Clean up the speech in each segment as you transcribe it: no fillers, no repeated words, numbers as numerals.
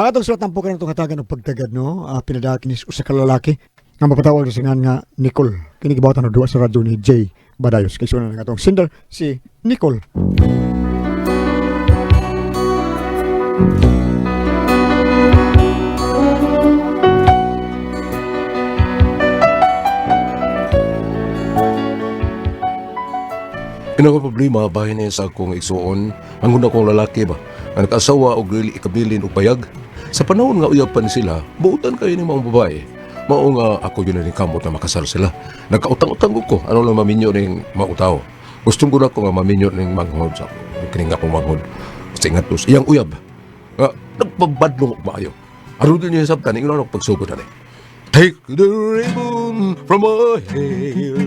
Atong sulat ng pukan itong hatagan ng pagtagad, no? Pinadakinis usa ka lalaki. Nga mapatawag sa nga Nicole. Kinigibawatan na duwa sa radyo ni Jay Badayos. Kaya suna na nga itong sender, si Nicole. Ina ko problema bahin niya sa akong igsuon. Ang akong lalaki ba? Ang nag-asawa o ikabilin o payag. Sa panahon nga uyapan sila, buutan kayo ng mga babae. Mao nga ako yun na rin kamot na makasal sila. Nagkautang-utang ko, ano lang maminyo ng mautaw. Gustong ko na ko nga maminyo ng manghod sa kining akong manghod. Kasi nga tos, iyang uyab. Nagpabadlong ba kayo? Aron din niya sabtan, ikaw na pagsugod na Take the ribbon from my hair.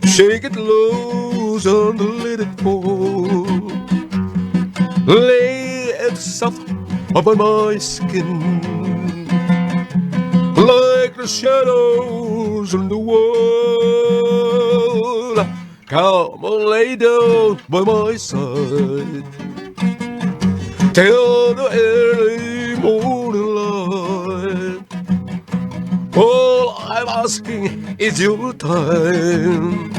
Shake it loose and let it fall. Lay it soft upon my skin, like the shadows on the wall. Come on, lay down by my side till the early morning light. All I'm asking is your time.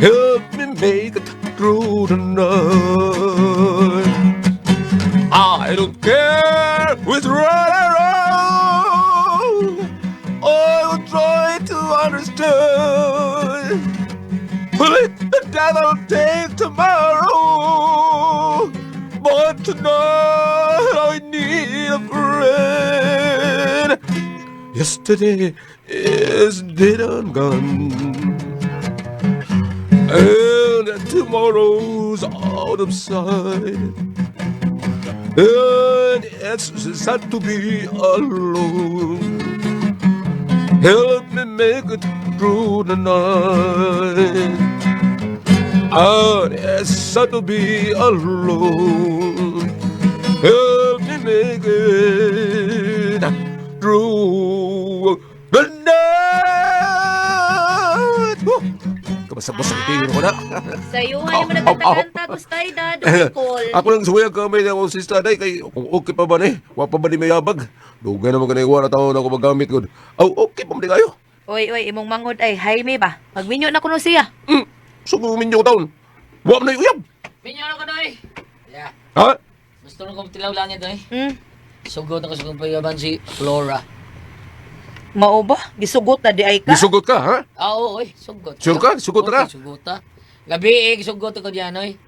Help me make it through the night. I don't care who's right or wrong. I will try to understand. Let the devil take tomorrow. But tonight I need a friend. Yesterday is dead and gone, and tomorrow's out of sight, and it's sad to be alone. Help me make it through the night, and it's sad to be alone. Help me make it through the night. Kabasa-basa tingin ko na. Sa'yo, ayaw mo nagkanta-kanta. Gusto tayo, Dad. Nicole. Ako lang suyag kamay na akong sista day. Kay kung okay pa ba ni? Wa pa ba ni mayabag? Dugay naman ka na iwan na taon ako magamit ko. Okay pa ba ni kayo? Oy, imong manghod ay Jaime ba? Magminyo na kuno siya. Sugumin niyo ko taon. Wa na uyab. Minyo na ko na eh. Yeah. Ha? Gusto na kong tilaw lang ito eh. Sugod ako sa kong payaban si Flora. Mao ba? Gisugot na di ay ka? Gisugot ka, ha? Oo, oy, sugot. Sure ka? Sugot ka? Okay, sugot ha. Gabi sugot ako diyan, oy.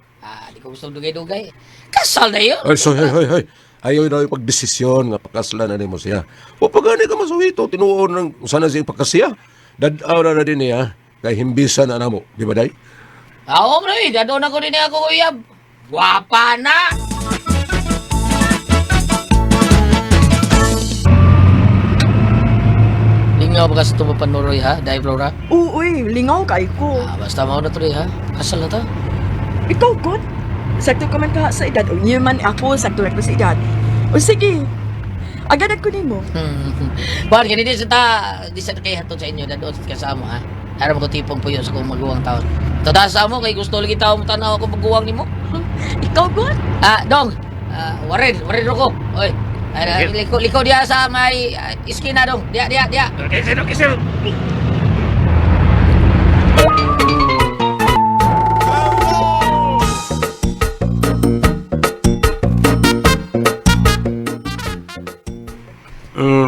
Di ko gusto dugay-dugay. Kasal na yun. Ay, so, hay. Ayaw na yung pagdesisyon nga pakaslan na mo siya. O pagani ka masuhito, tinuon ng sana siya pagkasiya. Dadaw na din niya, kay himbisan na mo. Di ba, day? Oo, bro, eh. Dadon ako din ako, uyab. Gwapa na! Lingaw ba kasi ito mapanuroy, ha? Dahil, Flora? Uy, lingaw kay ko. Basta mo na tuloy, ha? Kasal na to. Ikaw, God. Sakto ka man ka sa edad. O niyo man ako, sakto na ko sa edad. O sige, agad ko nimo. Bakit ganito di sa kay hatod sa inyo, dadon sa kasama, ha? Harap ko tipong puyo sa kong maguwang taon. Tadasa mo, kay gusto lagi tao mo tanaw ako maguwang ni mo. Ikaw, God. Dong, warin ako. Oy, liko dia sa may iskina, dong. Dia. Kisel.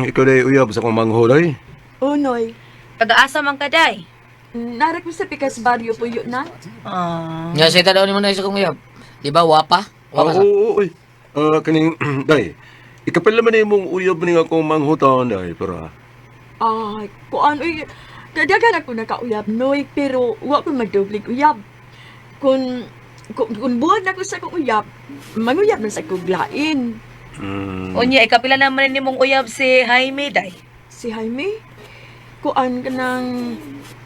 Ikaw day uyab sa kong manghod, Unoy. Pag-aasa man ka, Day. Narak mo sa pikas baryo puyo na. Nga sa ita daw ni mo na isa kong uyab. Di ba, wapa? Wapa sa? Oo. Kaning, day, ikapal naman na mong uyab ni akong manghutan, day, pero Ay, kuan uy. Kadagan ako nakauyab, noy. Pero wa ko magdublig uyab. Kung buhat na ko sa kong uyab, manguyab na sa kong lain. Unya, ikapila naman ni mong uyab si Jaime, Day. Si Jaime, kuan ka ng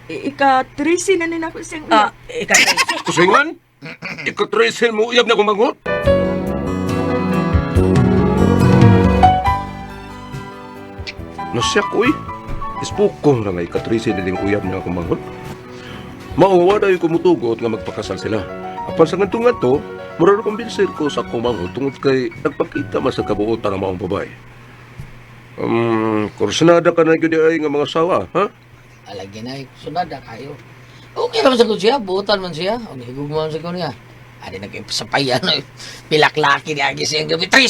ika-13 na nila ko siyang uyab. Ikapila. kusingan? Ikatrisin mo uyab na akong manghod? Nasyak, uy. Ispukong na nga ikatrisin na din uyab na akong manghod. Mauwa na yung kumutugot nga magpakasal sila. Apan sa nganto, Mura na kumbinsin ko sa akong manghod tungod kay nagpakita man sa kabuotan ng maong babae. Kursinada ka na yun ay nga mga sawa, ha? Alagi na, sunada kayo. Okay naman sa ko siya, buutan man siya. O nahigog man sa ko niya. Adi nagkipasapay ano, pilaklaki niya agi siyang gabi. Ay,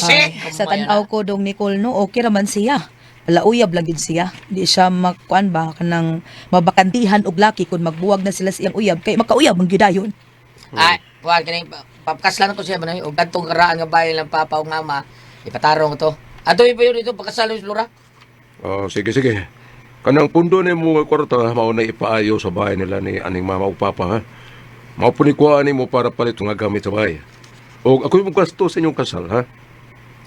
sa tanaw ko dong Nicole no, okay raman siya. Lauyab lang gid siya. Di siya magkuan ba kanang mabakantihan og laki kung magbuwag na sila siyang uyab kay makauyab man gyud ayon. Ay, buwan ka na papakaslan ko siya ba na o gantong karaan nga bayan ng papa o nga ama. Ipatarong to. Ato pa yun dito, pagkasalo yung Flora. Sige, sige. Kanang pundo ni mo nga kwarta, mao na ipaayo sa bahay nila ni aning mama o papa, ha? Mao po ni kuhaan mo para palit nga gamit sa bahay. O ako yung gasto sa inyong kasal, ha?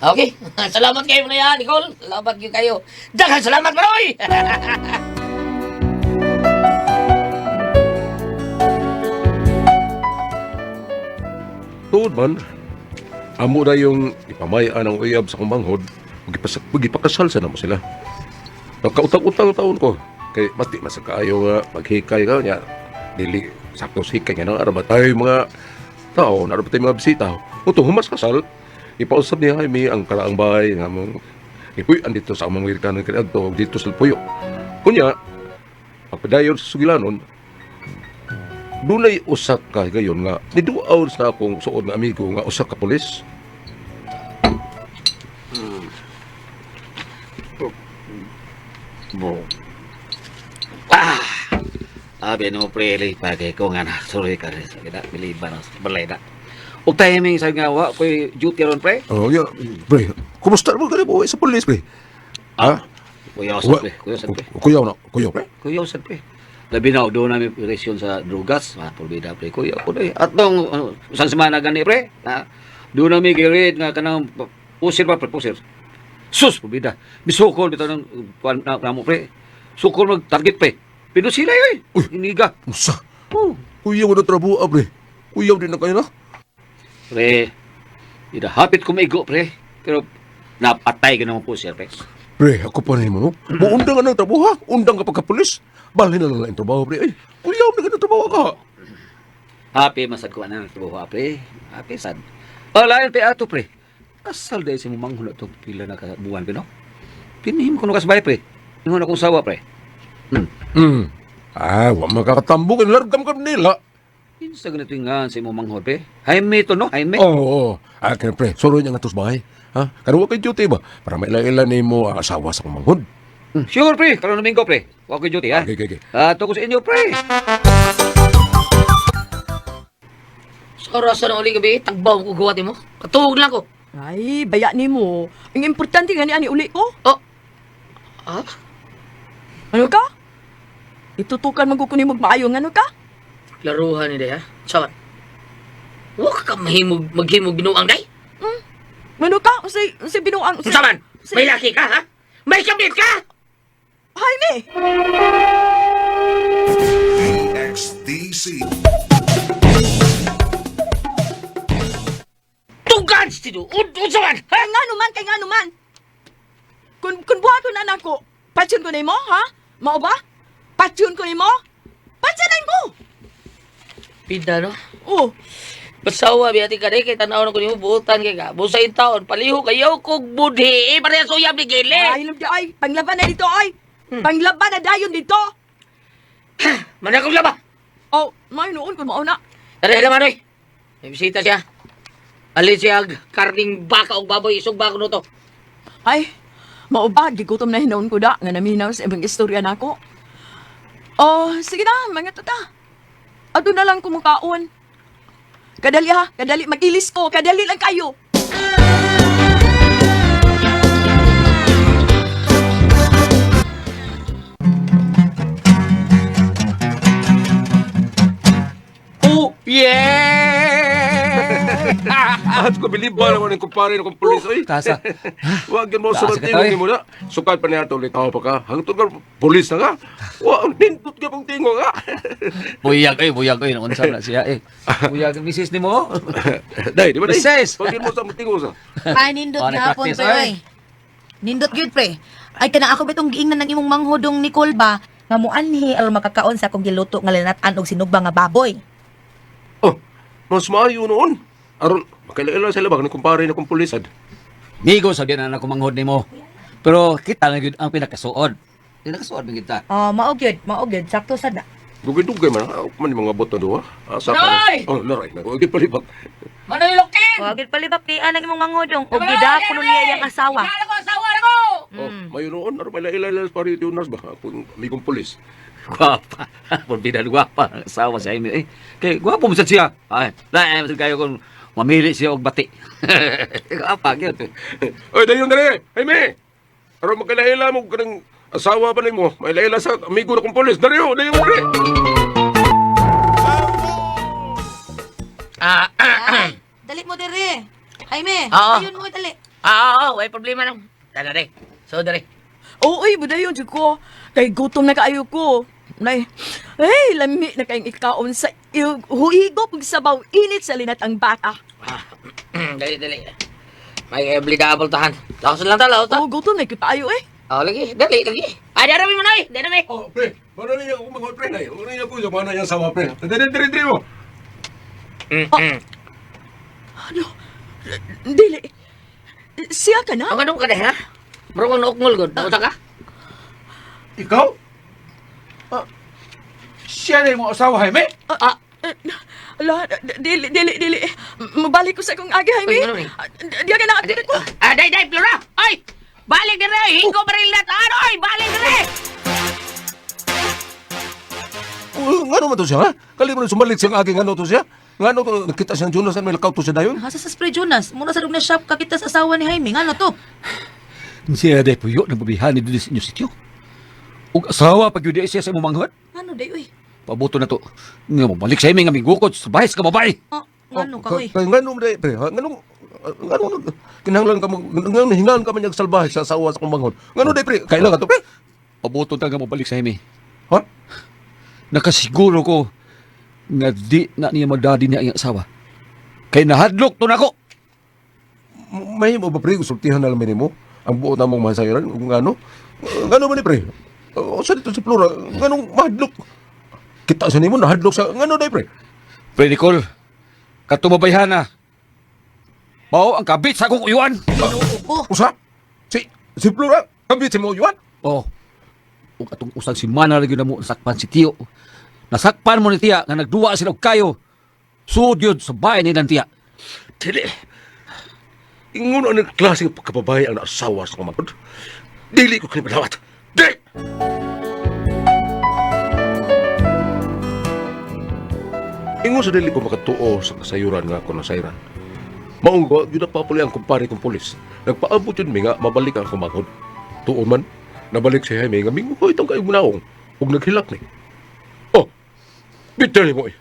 Okay, salamat kayo na yan, Nicole. Salamat kayo. Daghang salamat, Maroy! Tuod man, amo na yung ipamayaan ang uyab sa kumanghod, magipakasal sa namo sila. Nagkautang-utang taon ko, kay mati masakaayo nga maghikay ka niya, dili sakto hikay nga nang arabat ay mga tao, narabat ay mga bisita. Utong humas kasal, ipausap ni Jaime ang karaang bahay nga mong ipuyan dito sa among Amerikanong kinadto dito sa Puyo. Kunya, pagpadayon sa Sugilanon, dunay usak ka gayon nga niduaw sa akong suod nga amigo nga usak ka pulis. Mo. Abi no pre pagay ko nga na sorry ka rin sa kita biliban balay na. Og timing sa nga wa koy duty ron pre. Oh, yeah. Pre, kumusta mo gani po sa pulis, pre? Ha? Kuya sa pre, kuya sa pre. Kuya, pre? Kuya sa pre. Labi na do na mi operasyon sa drugas, porbida pre kuya ko dai. At tong isang semana gani pre. Do na mi girid nga kanang pusir pa pre pusir. Sus porbida. Bisukol bitaw ng kuan na mo pre. Sukol mag target pre. Pero sila yoy. Iniga. Usa. Kuya mo na trabuha, pre. Kuya din na kayo na. Pre, ida hapit ko maigo, pre. Pero napatay ka naman po siya, pre. Pre, ako pa rin mo, no? Muundang ka ng trabuha. Undang ka pagka-pulis. Bali na lang ang trabaho, pre. Ay, kuya mo na ka ng trabaho ka. Happy masad ko na trabaho, pre. Happy sad. Lain, pre, ato, pre. Kasal dahil si mumang hula itong pila na kabuhan, pre, no? Pinihim ko no kasbay, pre. Pinihim akong sawa, pre. Wa makakatambukin. Largam ka nila. Pinsa ganito nga si mumang hula, pre. Jaime to, no? Jaime. Oo. Kaya, pre, suro niya nga tos bahay. Ha? Karuwa kay duty ba? Para may ilan ni mo asawa sa kumanghod. Sure, pre. Karoon namin ko, pre. Huwag ko duty, ha? Okay. Ato ko sa inyo, pre. Sa oras na uli gabi, tagbaw ko guwati mo. Katuhog lang ko. Ay, baya ni mo. Ang importante nga ni ani uli ko. Oh. Ah? Ano ka? Itutukan magkukunin mo maayong ano ka? Laruhan ni day, ha? Sawan. Huwag ka maghimog binuang day. Ano ka? Unsay binuang Sawan, may laki ka, ha? May kabit ka! Jaime! XDC. Tugan, stido! Sawan, ha? Kay nga naman. Kung buhaton na anak ko, patsyon ko na mo, ha? Mao ba? Patsyon ko na mo? Patsyanan ko! Pida, no? Oh, Basawa, biyati ka day, kay tanaw na ko niyo, buutan kay ka. Busayin taon, paliho kayo kog budhi, parehas uyab ni Gile. ay, alam di ay. Panglaban na dito ay. Panglaban na dayon dito. Mana kong laba? Oh, may noon kung mauna. Tara, naman, oy. May bisita siya. Alin siya, karning baka o baboy, isog baka no to. Ay, maubag, gigutom na hinaon ko da, nga naminaw sa ibang istorya na ako. Oh, sige na, mga tata. Ato na lang kumukaon. Kadali ha, kadali, mag-ilis ko, kadali lang kayo. Oh, yeah! At ko bilib ba naman yung kumpare ng pulis, oy. Tasa. Wag yan mo sa Taas ka tingog tayo. ni mo na. Sukat pa niya ito, litaw pa ka. Hangtod ka, pulis na ka. Ang nindot ka pang tingo ka. Buyag, naunsa na siya, eh. Buyag, misis ni mo. Day, di ba, day? Misis! Pag mo sa tingo sa. Ay, nindot Oh, nga hapon, nag-practice, pre. ay. Ay. Nindot gyud pre. Ay, kana ako bitong giingnan ng imong manghodong Nicole ba? Nga mo anhi aron makakaon sa akong giluto nga linat-an og sinugba nga baboy. Oh, mas maayo noon. Aron, Makailan sila ba? Kung kumpare na kong pulisan. Migo sabi na ako manghod nimo. Pero kita na gyud ang pinakasuod. Pinakasuod mi kita. Mao gyud, sakto sad na. Dugay-dugay man. Ako man yung mga bot na doon. Asa ka Nay! na? Oh, naray. Nagawagin palibak. Manoy Lokin! Wagid palibak ni anang imong mangodong og gida kuno niya iyang asawa. Kaya ko asawa na ko! Oh, mayo noon. Naroon may lailay sa parity unas ba? Ako may kong pulis. Guwapa. Pagbidan guwapa ang asawa sa imi. Eh, kay guwapo mo sad siya. Ay, na kayo kung mamili siya og bati. Guwapa gyud. Oy, dayon dali. Jaime. Aron magkalaila mo kanang asawa pa nimo. May laila sa amigo na kong pulis. Dayon dali. Dali mo dire. Jaime, Oo. ayun mo dali. May problema nang. Tara re. So, dere. Uy, budayon jud ko. Kay gutom na kaayo ko. Nay, lami na kayong ikaon sa huigop ug sabaw init sa linat ang baka. Dali. May obligable tahan. Lakas lang tala, ta. Oh, gutom na kaayo eh. Lagi. Dali. Ay, darami mo, Noy. Darami. Oh, pre. Paano niya ako mga pre na yun? Paano niya ko sa paano niya asawa pre? Dali mo. Ano? Dili. Siya ka na? Ang ganun ka na, ha? Bro, kung naukngol ko, nauta ka? Ikaw? Siya na yung mga asawa, Jaime? Ala, dili. Mabalik ko sa akong aga, Jaime. Uy, ano ni? Diya ka na atid ko. Day, Flora! Ay! Balik din rin! Hingo baril na tahan! Ay! Balik din rin! Ngano man to siya, ha? Kali mo na sumalit siyang aking ano to siya? Ngano to, nakita siyang Jonas may lakaw to siya dayon? Hasa sa spray Jonas, muna sa lug na shop kakita sa asawa ni Jaime. Ngano to? Siya day puyo na babihan ni sa inyo sityo. Ug asawa pag yun siya sa imong manghod. Ngano day uy? Pabuto na to. Nga mo balik sa imi nga mingukod sa bahay sa babae. Ngano ka uy? Ngano mo day, pre, ha? Ngano kinahanglan ka mo, ngano hingan ka man yung salbahe sa asawa sa kumanghon. Ngano day, pre, kailan ka to, pre? Pabuto ta nga mo balik sa imi. Ha? Nakasiguro ko nga di na niya magdadi niya ang asawa. Kay nahadlok to nako. May mo ba, pre, usultihan na lang mo? Ang buo na mong masayaran, kung ano? Ngano man ni, pre? O, sa dito si Flora, nganong mahadlok? Kita sa nimo, nahadlok sa, ngano day, pre? Pre Nicole, katumabayhan na. Mao ang kabit sa akong uyuan. Usa? Si Flora, kabit si mo yuan? Oh. Ug atong usang simana lagi na mo nasakpan si Tio. Nasakpan mo ni Tia nga nagduwa sila og kayo. Sudyod sa bahay ni Tia. Dili. Ingon ang klase ng pagkababae ang naasawa sa kumangkod. Dili ko kanibalawat. Dili! Ingon sa dili ko makatuo sa kasayuran nga ako nasayran. Maunggo, yun ang papuli ang kumpare kong pulis. Nagpaabot yun mi nga, mabalik ang kumangkod. Tuon man, nabalik si Jaime nga, mingo ko itong kayong munaong. Huwag naghilak ni. Oh, bitali mo eh.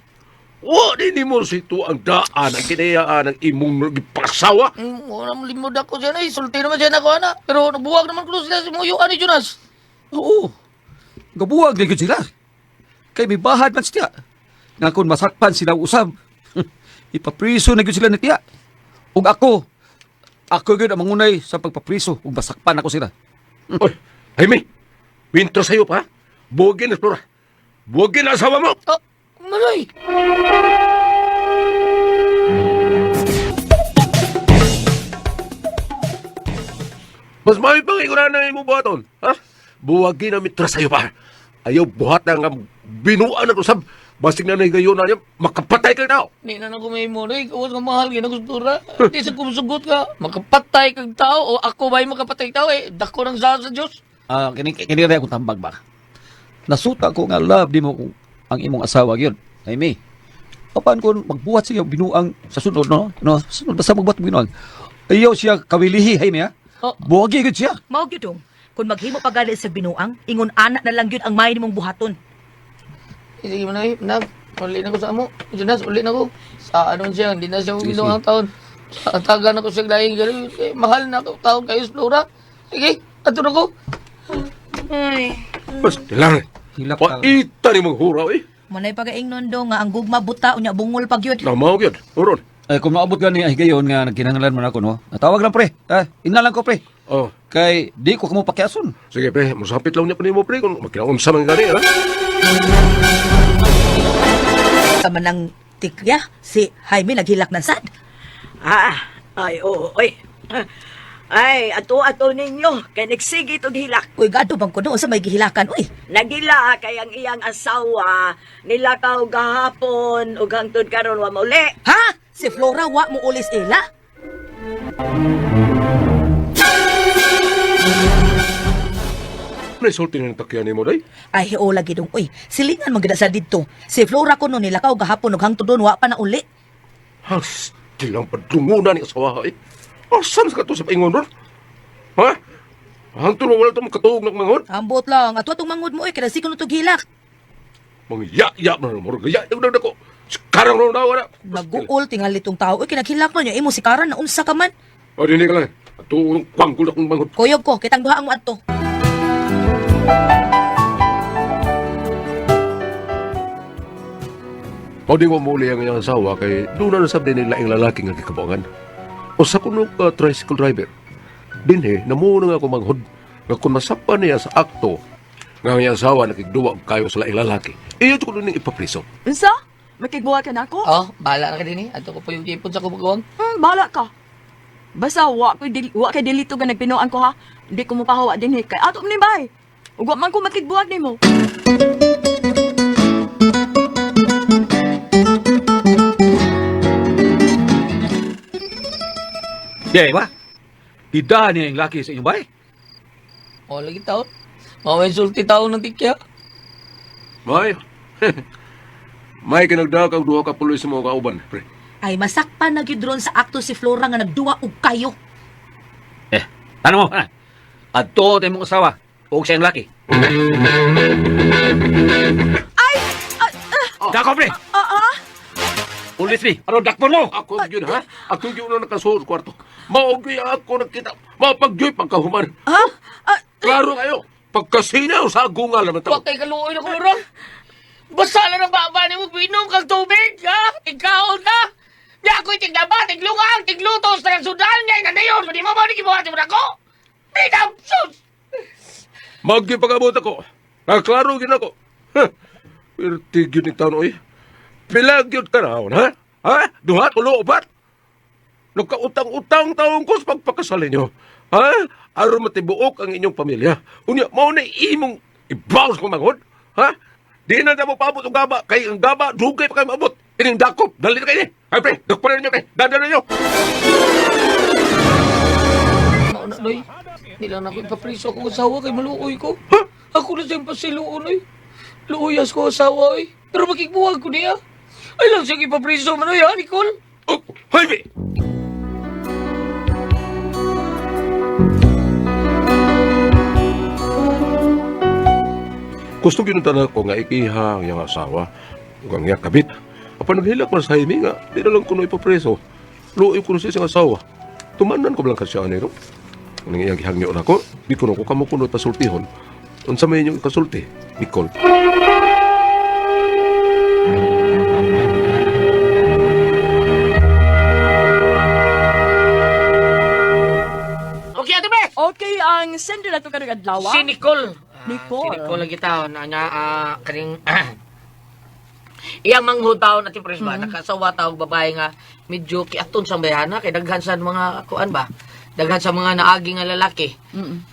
Di mo sito ang daan, ang kinayaan ng imong pasawa. Wala mo limod ako siya na. Sulti naman siya na ko, ana. Pero nabuwag naman ko sila si Muyo. Ano, Jonas? Oo. Gabuwag na yun sila. Kay may bahad man siya. Nga kung masakpan sila usab. Ipapriso na yun sila ni Tia. Ug ako yun ang mangunay sa pagpapriso. Ug masakpan ako sila. Oy, Jaime, winter sa'yo pa. Buwagin na, Flora. Buwagin na asawa mo. Manoy! Mas may pangikuran na mo buhaton. Ha? Buwagin na mitra sa'yo pa. Ayaw buhat na nga binuan na usab. Basig na nahigayon na niya, makapatay ka na. Di na nagumay mo, Noy. Kawas nga mahal, ginagustura. Di sa kumsugot ka. Makapatay kang tao o ako ba'y makapatay tao eh. Dako ng sa Diyos. Kini rin akong tambag ba? Nasuta ko nga love di mo ang imong asawa yun. Jaime, papan ko magbuhat siya binuang sa sunod, no? Sunod, basta magbuhat binuang. Ayaw siya kawilihi, Jaime, ha? Buwagi yun siya. Mao gyud dong. Kung maghimo pa gali sa binuang, ingon anak na lang gyud ang may nimong buhaton. Sige mo, Noy. Nab, uli na ko sa amo. Jonas, uli na ko. Sa anong siya, hindi na siya uminom ang taon. Sa taga na ko siya lahing gano'n. Mahal na ako taon kayo, Flora. Sige, ato na ko. Ay, Mas, lang. Hilak ka. Paita ni mong huraw eh. manay pagaingnon do nga ang gugma buta unya bungol pa gyud. Namaw yun. Uron. Ay, kung maabot ka ni higayon nga nagkinahanglan man ako, no? Tawag lang, pre. Ina lang ko, pre. Oh, Kay di ko kamo pakiason. sige pre, musapit lang niya pa ni mo pre. Kung magkinaunsa man gani, ha? Sa manang tikya si Jaime naghilak ng sad. Ay, oo, oy. Ay, ato-ato ninyo, kay nagsigit og hilak. Uy, gado bang ko doon sa may gihilakan, uy. Nagila kay ang iyang asawa, nilakaw gahapon, ug hangtod karon wa mauli. Ha? Si Flora wa mo ulis ila? Naisulti ng takyan ni mo, day? Ay, o lagi dong, uy. Silingan maganda sa dito. Si Flora ko no nilakaw gahapon ug hangtod doon wa pa na uli. Has, tilang padlungunan ni asawa, eh. Asan ka to sa paingon ron? Ha? Hangtod mo wala itong katuog ng mangon? Ambot lang, ato atong mangod mo, uy. Kada sikon itong hilak. Mga ya-ya na naman, gaya yung nagdako. Sekarang ron na wala. Nag-uol tingal itong tao. Uy, kinaghilak mo niya. Imo si Karan na unsa ka man. O, dinig ka lang. Ito, unong kwangkul akong mangon. Kuyog ko, kitang duhaan mo ato. O di mo muli ang iyang asawa kay doon na sabi nila ang lalaki nga gikabuangan. O sa kunong tricycle driver. Dinhe, namuno nga ako manghod nga kung masapa niya sa akto nga ang iyang asawa nakigduwa og kayo sa laing lalaki. Iyo ko ning ipapriso. Unsa? Makigbuhat ka na ako? Oh, bahala na ka din eh. Ato ko po yung tipon sa kumagawang. Bahala ka. Basta wa kay dilito nga nagpinuan ko ha. Hindi ko mukahawa din kay ato ni bay. Ug wa man ko makigbuhat nimo. Di ba? Ida niya yung laki sa inyong bay. Oh, lagi taon. Mga sulti taon ng tikya. May. May kinagda kag duha ka puloy sa mga kauban, pre. Ay, masakpan na gyud ron sa akto si Flora nga nagduwa og kayo. Ano mo, ha? At to, tayo mong asawa. Huwag siyang laki. Dako, pre! Ulis, pre! Ano, dakpo mo? Ako yun, ha? Ako yun na nakasuot kwarto. Maugay ako nakita. Mapagyoy pagkahuman. Ha? Klaro kayo. Pagkasinaw sa agungal naman tao. Huwag kay kaluoy na kulurong. Basta lang ang baba ni mo, binom kang tubig, ha? Ikaw na! Di ako'y tiglaba, tiglungang, tiglutos, tagasudan niya, nanayon, hindi mo ba nagibuhat mo na ko? Bidam, sus! Magkipag-abot ako. Naklaro yun ako. Pertig yun yung taon, oy. Pilag yun ka na, ha? Ha? Duhat, ulo, upat. Nagkautang-utang taong ko sa pagpakasalin nyo. Ha? Aron matibuok ang inyong pamilya. Unya, mau na imong ibawas kong mangod. Ha? Di na mo paabot ang gaba. Kay ang gaba, dugay pa kayo maabot. Ining dakop. Dali na kayo ni. Ay, pre, dakpa na ninyo, pre. Dadala ninyo. Mauna, Noy. Hindi lang ako ipapriso akong asawa kay maluoy ko. Ako na siyang pasiluon, Noy. Luuyas ko asawa, oy. Pero makikbuwag ko niya. Ay lang siyang ipapriso man, Noy, ha, Nicole? Oh, Jaime! Gusto ginuntan ko nga ikiha ang iyang asawa ug ang iyang kabit. Apan naghilak man sa Jaime nga, di na lang kuno ipapreso. Luoy ko na siya sa asawa. Tumanan ko lang kasya nito. Ang iyang gihangyo na ko, di ko na ko kamukunod pasultihon. Unsa may inyong kasulti, Nicole? Okay, Ate Be! Okay, ang sender na ito karong adlaw. Si Nicole. Nicole. Si Nicole lagi tao na nga kaning iyang manghud taon at impress ba nakasawa taong babae nga medyo kiaton sa bayana kay daghan sa mga kuan ba daghan sa mga naagi nga lalaki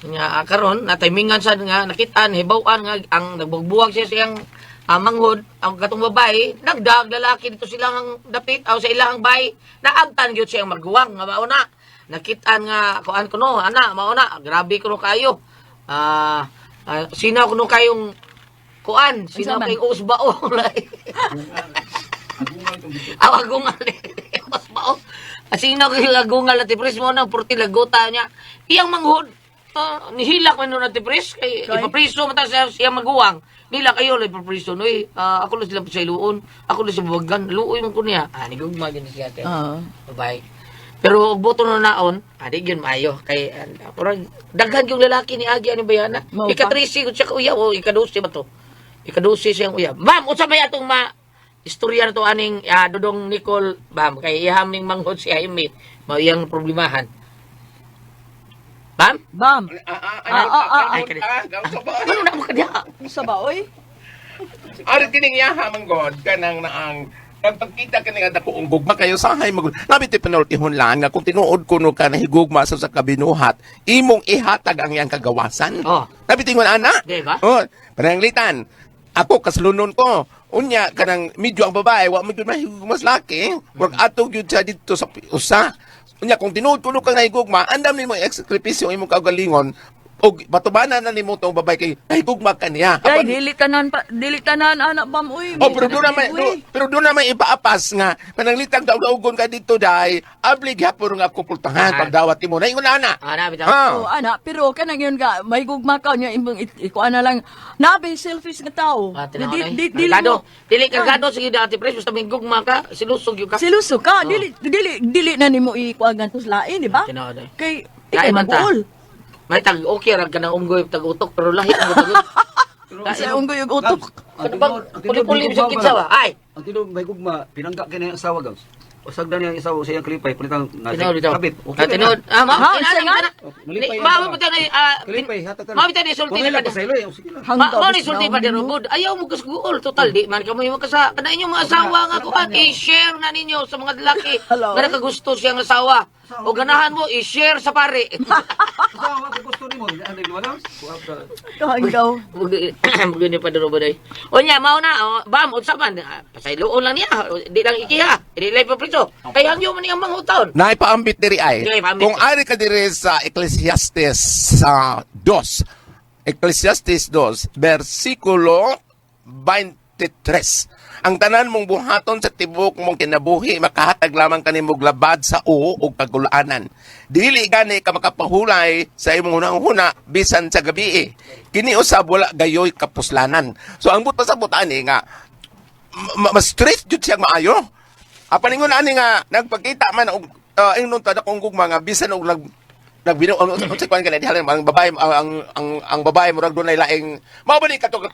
nga karon natimingan sa nga nakitaan hibaw-an nga ang nagbugbuwag siya siyang manghud ang katong babae nagdag lalaki dito silang dapit aw sa ilang bay naagtan gyud siyang magguwang nga mauna nakitaan nga kuan kuno ana mauna grabe kuno kayo sino kuno kayong kuan, sino kayong usbao? Awagungal. Usbao. Sino kayong lagungal at tipres mo ng purti lagota niya. Iyang manghod. Nihilak man nun at tipres. Kay ipapriso mata siya maguwang. Nila kayo lang ipapriso. Noy, ako lang sila sa iluon. Ako lang sa buwagan. Luoy mo ko niya. Nigugma gini siya. Bye. Pero boto na naon, di yun maayo. Kay, parang daghan yung lalaki ni Agi ani bayana. Ika-13 ko siya kuya o ika-12 ba to? Ika-12 siyang uyab. Ma'am, unsa may atong istorya na to aning Dodong Nicole, ma'am, kay iham ning manghod si Jaime, mao iyang problemahan. Ma'am? Bam. Ay, kani. Ano na mo kadiha? Sa ba, oy? Ari kining yaha manggod kanang naang Pagkita ka nga dako ang gugma kayo sahay mag nabit penaltihon lang nga kung tinuod kuno ka na higugma sa kabinuhat imong ihatag ang iyang kagawasan. Oh. Nabit ingon ana. Di ba? Oh, pananglitan. Ako kaslunon ko. Unya kanang medyo ang babae wa medyo mahigugmas laki. Wag atog gyud siya dito sa usa. Unya kung tinuod kuno ka nga higugma, andam nimo eksakripisyo imong kaugalingon. Og batubanan na nimo tong babae kay higugma ka niya. Ay, dili tanan anak bam uy. Oh, pero doon naman, pero doon naman ipaapas nga, pananglitang daw-daugon ka dito, dahi, ablig hapon nga kupultahan, pagdawat mo. Naingon na, ana. Nabi Oh, anak, pero kanang yun ka, may gugma ka niya, ikuan na lang, nabi, selfish nga tao. Dili gado. Dili ka gado sige dati pre, basta may gugma ka, silusog yung ka. Siluso ka, dili na nimo ikuan nga tuslain, di ba? Tinood eh. Kay, Kaya ikaw man ta. mag-uol. May tag okay ra ka nang unggoy tag utok pero lahi ang utok. Kasi unggoy yung utok. Puli-puli sa kitsa wa. Ay. Ang tinuod may gugma, pinangga kini ang asawa gaws. Usag na niya ang asawa sa iyang kalipay, palitang Tinood dito. kabit. Tinood. Ma, Ha, kinana isa nga? ka. Ma putang Kalipay, hatag ka. Ma bitani sulti Kung na pa ka. sa ilo, sige lang. Ma ni sulti pa din rugod. Ayaw mo kasguol total di man kamo mo kasa kana inyong mga asawa nga kuan i-share na ninyo sa mga lalaki. Hello. Para ka gusto siyang asawa. O ganahan mo i-share sa pare. Asawa ko gusto nimo, ano di wala? Kahanggaw. Begini pa duro boday. O nya mao na bam unsa man pasayloon lang niya. Di lang ikiha. Di lang paprito. Kay hangyo man ang mga utaon. Naipaambit diri ay. Naipaambit. Kung ari ka diri sa Ecclesiastes sa 2, Ecclesiastes 2, versikulo 23. Ang tanan mong buhaton sa tibok mong kinabuhi, makahatag lamang kanimong labad sa uo o kagulaanan. Dili gani ka makapahulay sa imong hunang-huna, bisan sa gabi. Kini usab wala gayoy kapuslanan. So ang but pasabot ani nga, mas straight jud siya maayo. Apaningon ani nga, nagpakita man og ingnon tada kong gugma nga, bisan og nagbino sa kwan kanay diha ang babae ang babae murag dunay laing mao ba ni katong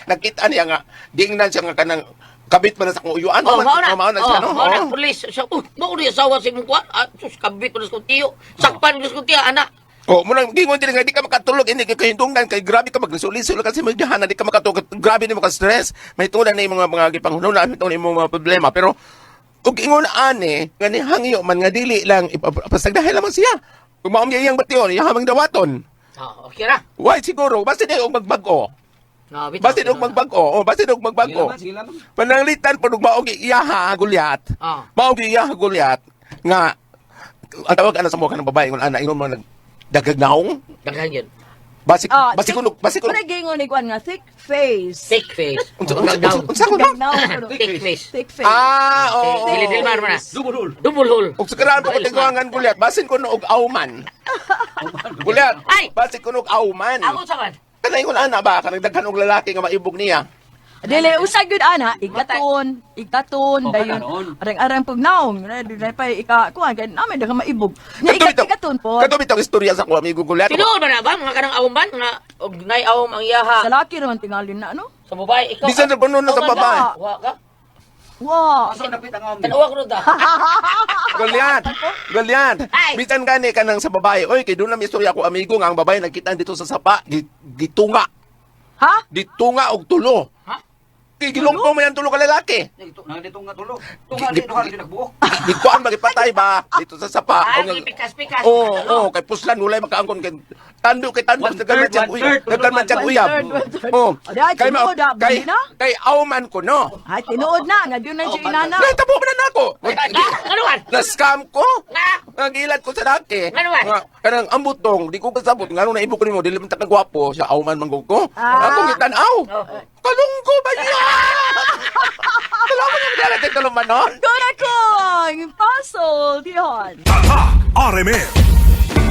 nakita niya nga dingnan siya nga kanang kabit man sa kong uyuan Oh, mao na siya no mao na pulis siya. Mao ni asawa si mong kuan. Sus kabit mo sa tiyo. Sakpan mo sa tiyo anak. Oh, muna gingon din nga di ka makatulog ini kay kahindungdan kay grabe ka maglisulis-sul kasi magdahan di ka makatulog grabe ni mo ka stress may tunan na yung mga gipanghunaw may tunan yung mga problema pero ug ingon ani nga ni hangyo man nga dili lang ipasagdahay lamang siya kung maam niya iyang batyon ihamang dawaton Okay ra. why siguro basta di og magbago No, basta di og magbago basta di og magbago Sige lang. pananglitan pud maog iyaha gulyat maog iyaha gulyat nga ang tawag ana sa mga kanang babae ngon ana ingon mo nagdagagnaong Daghan yun. Basi kuno. Pero gingon ni kuan nga, thick face. Thick face. Unsa ko na? Gagnaw, pero- Thick face. Thick face. Oo. Dili-dili man na. Dubol. Double hole. Og sakaran pa tiguangan gulyat, basin ko og auman. Gulyat. Ay! Basin ko og auman. Ako sa man. Kanay ko ana ba kanang daghan og lalaki nga maibog niya. Dili usag gyud ana, igtaton Oh, dayon. kanaon. Arang-arang pugnaw, dili pa kuan kay namin daghang maibog. Nya igaton po. Kato bitaw istorya sa ko amigo gulyat. Tinuod ba na ba? Mga kanang awman nga og nay awom ang iyaha Sa laki naman tingalin na ano? sa babae. Ikaw. Bisan sa puno na sa Awman babae. ka? Wa ka? Wow. Asa napit ang amo. Tanawa ko nun ta. Gulyat. Ay! Bisan gani kanang sa babae. Oy, kay doon na may istorya ko amigo nga ang babae nagkita dito sa sapa, gitunga. Ha? Ditunga og tulo. Ha? Gilungko mo yan tulo ka lalaki. Nandito nga tulo. Tunga dito ha nagbuok. Gikuan magipatay ba dito sa sapa. Ah, O nga- pikas-pikas. Oo, kay puslan wala makaangkon kay tando dagan man siyang uyab. Dagan man siyang uyab. Oh. Ay, tinuod, bali na? Kay auman ko no. Ay tinuod na nga diyon na si inana. Nay tabo man na ako. Kanuan? Na scam ko. Nga. Nagilat ko sa daki. Ano ba? Nga, kanang ambutong, di ko kasabot ngano na ibo ko nimo dili man ta kagwapo sa auman man ko. Ah. Ako gitan-aw. Oh. Kalungko ba yan? Salamat nga dala kay manon. Gora ko! Puzzle, diyon. Tatak RMN.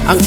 Ang